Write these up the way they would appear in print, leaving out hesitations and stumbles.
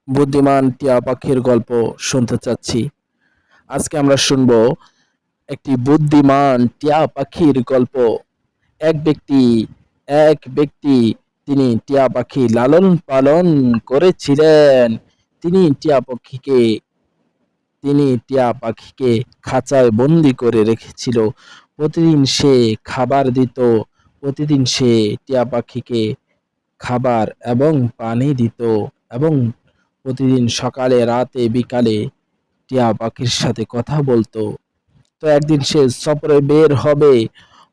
বুদ্ধিমান টিয়া পাখির গল্প শুনতে চাচ্ছি। আজকে আমরা শুনব একটি বুদ্ধিমান টিয়া পাখির গল্প। এক ব্যক্তি এক ব্যক্তি তিনি টিয়া পাখি লালন পালন করেছিলেন। তিনি টিয়া পাখিকে তিনি টিয়া পাখিকে খাঁচায় বন্দি করে রেখেছিল। প্রতিদিন সে খাবার দিত। প্রতিদিন সে টিয়া পাখিকে খাবার এবং পানি দিত এবং প্রতিদিন সকালে রাতে বিকালে টিয়া পাখির সাথে কথা বলতো। তো একদিন সে সফরে বের হবে,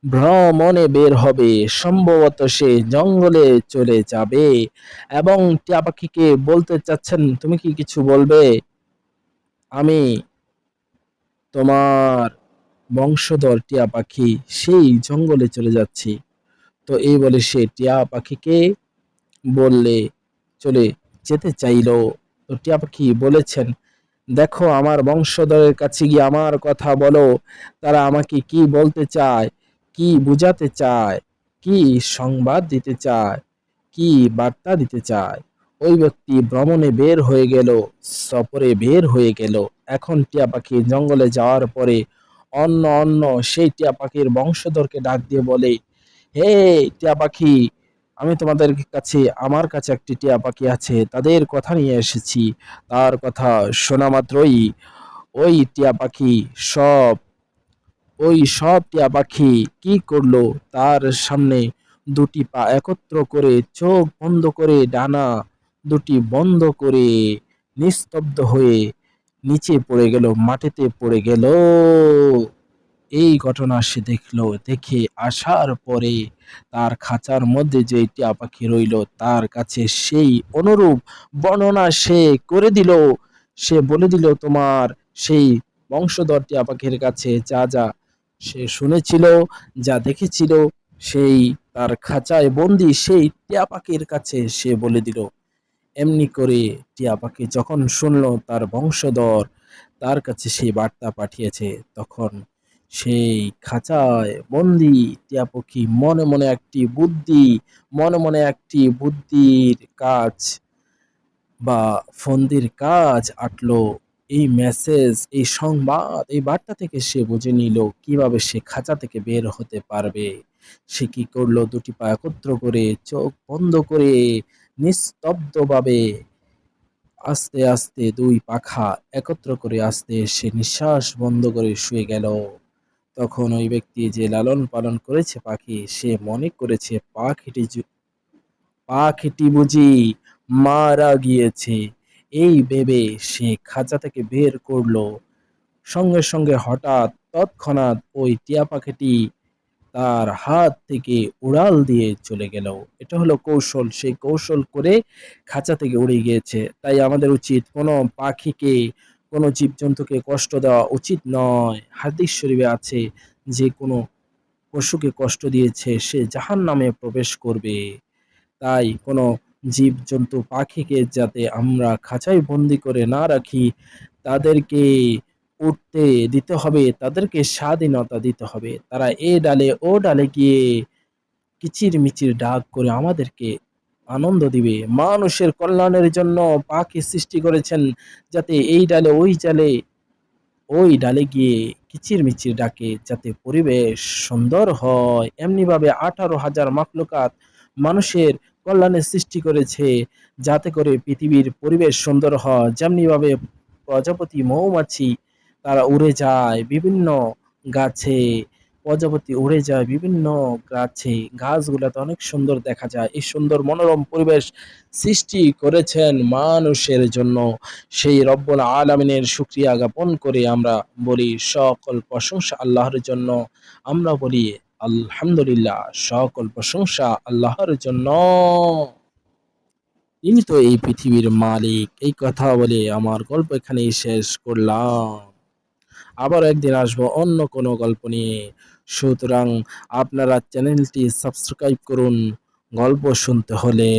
ভ্রমণে বের হবে, সম্ভবত সে জঙ্গলে চলে যাবে এবং টিয়া পাখিকে বলতে চাচ্ছেন, তুমি কি কিছু বলবে? আমি তোমার বংশধর টিয়া পাখি, সেই জঙ্গলে চলে যাচ্ছি। তো এই বলে সে টিয়া পাখিকে বললে চলে যেতে চাইলো। তো টিয়া পাখি বলেছেন, দেখো আমার বংশধরের কাছে গিয়ে আমার কথা বলো, তারা আমাকে কি বলতে চায়, কি বুঝাতে চায়, কি সংবাদ দিতে চায়, কি বার্তা দিতে চায়। ওই ব্যক্তি ভ্রমণে বের হয়ে গেল, সফরে বের হয়ে গেল। এখন টিয়া পাখি জঙ্গলে যাওয়ার পরে অন্য অন্য সেই টিয়া পাখির বংশধরকে ডাক দিয়ে বলে, হে টিয়া পাখি, আমি তোমাদের কাছে আমার কাছে একটি টিয়া পাখি আছে, তাদের কথা নিয়ে এসেছি। তার কথা শোনা মাত্রই ওই টিয়া পাখি সব ওই সব টিয়া পাখি কি করলো, তার সামনে দুটি পা একত্র করে চোখ বন্ধ করে ডানা দুটি বন্ধ করে নিস্তব্ধ হয়ে নিচে পড়ে গেল, মাটিতে পড়ে গেল। এই ঘটনা সে দেখলো। দেখে আসার পরে তার খাঁচার মধ্যে যে টিয়া পাখি রইল, তার কাছে সেই অনুরূপ বর্ণনা সে করে দিল। সে বলে দিল তোমার সেই বংশধর টিয়া পাখির কাছে যা যা সে শুনেছিল, যা দেখেছিল, সেই তার খাঁচায় বন্দি সেই টিয়া পাখির কাছে সে বলে দিল। এমনি করে টিয়া পাখি যখন শুনল তার বংশধর তার কাছে সেই বার্তা পাঠিয়েছে, তখন সেই খাঁচায় বন্দি টিয়া পাখি মনে মনে একটি বুদ্ধি, মনে মনে একটি বুদ্ধির কাজ বা ফন্দির কাজ আটলো। এই মেসেজ, এই সংবাদ, এই বার্তা থেকে সে বুঝে নিল কিভাবে সে খাঁচা থেকে বের হতে পারবে। সে কি করলো, দুটি পা একত্র করে চোখ বন্ধ করে নিস্তব্ধভাবে আস্তে আস্তে দুই পাখা একত্র করে আস্তে সে নিঃশ্বাস বন্ধ করে শুয়ে গেল। তখন ওই ব্যক্তি যে লালন পালন করেছে পাখি, সে মনে করেছে পাখিটি বুঝি মারা গিয়েছে। এই ভেবে সে খাঁচা থেকে বের করলো। সঙ্গে সঙ্গে হঠাৎ তৎক্ষণাৎ ওই টিয়া পাখিটি তার হাত থেকে উড়াল দিয়ে চলে গেল। এটা হলো কৌশল, সেই কৌশল করে খাঁচা থেকে উড়ে গিয়েছে। তাই আমাদের উচিত কোনো পাখিকে, কোনো জীবজন্তুকে কষ্ট দেওয়া উচিত নয়। হাদিস শরীফে আছে, যে কোনো পশুকে কষ্ট দিয়েছে সে জাহান্নামে প্রবেশ করবে। তাই কোনো জীবজন্তু পাখিকে যাতে আমরা খাঁচায় বন্দি করে না রাখি, তাদেরকে উঠতে দিতে হবে, তাদেরকে স্বাধীনতা দিতে হবে। তারা এ ডালে ও ডালে গিয়ে কিচিরমিচির ডাক করে আমাদেরকে আনন্দ দিবে। মানুষের কল্যাণের জন্য পাখি সৃষ্টি করেছেন, যাতে এই ডালে ওই ডালে গিয়ে কিচিরমিচির ডাকে, যাতে পরিবেশ সুন্দর হয়। এমনিভাবে 18,000 মাখলুকাত মানুষের কল্যাণে সৃষ্টি করেছে, যাতে করে পৃথিবীর পরিবেশ সুন্দর হয়। যেমনিভাবে প্রজাপতি মৌমাছি তারা উড়ে যায় বিভিন্ন গাছে, প্রজাপতি উড়ে যায় বিভিন্ন গাছে, গাছগুলাতে অনেক সুন্দর দেখা যায়। এই সুন্দর মনোরম পরিবেশ সৃষ্টি করেছেন মানুষের জন্য। সেই রব্বুল আলামিনের শুকরিয়া জ্ঞাপন করে আমরা বলি সকল প্রশংসা আল্লাহর জন্য। আমরা বলি আলহামদুলিল্লাহ, সকল প্রশংসা আল্লাহর জন্য। তিনি তো এই পৃথিবীর মালিক। এই কথা বলে আমার গল্প এখানেই শেষ করলাম। আবার একদিন আসবো অন্য কোনো গল্প নিয়ে। সুতরাং আপনারা চ্যানেলটি সাবস্ক্রাইব করুন গল্প শুনতে হলে।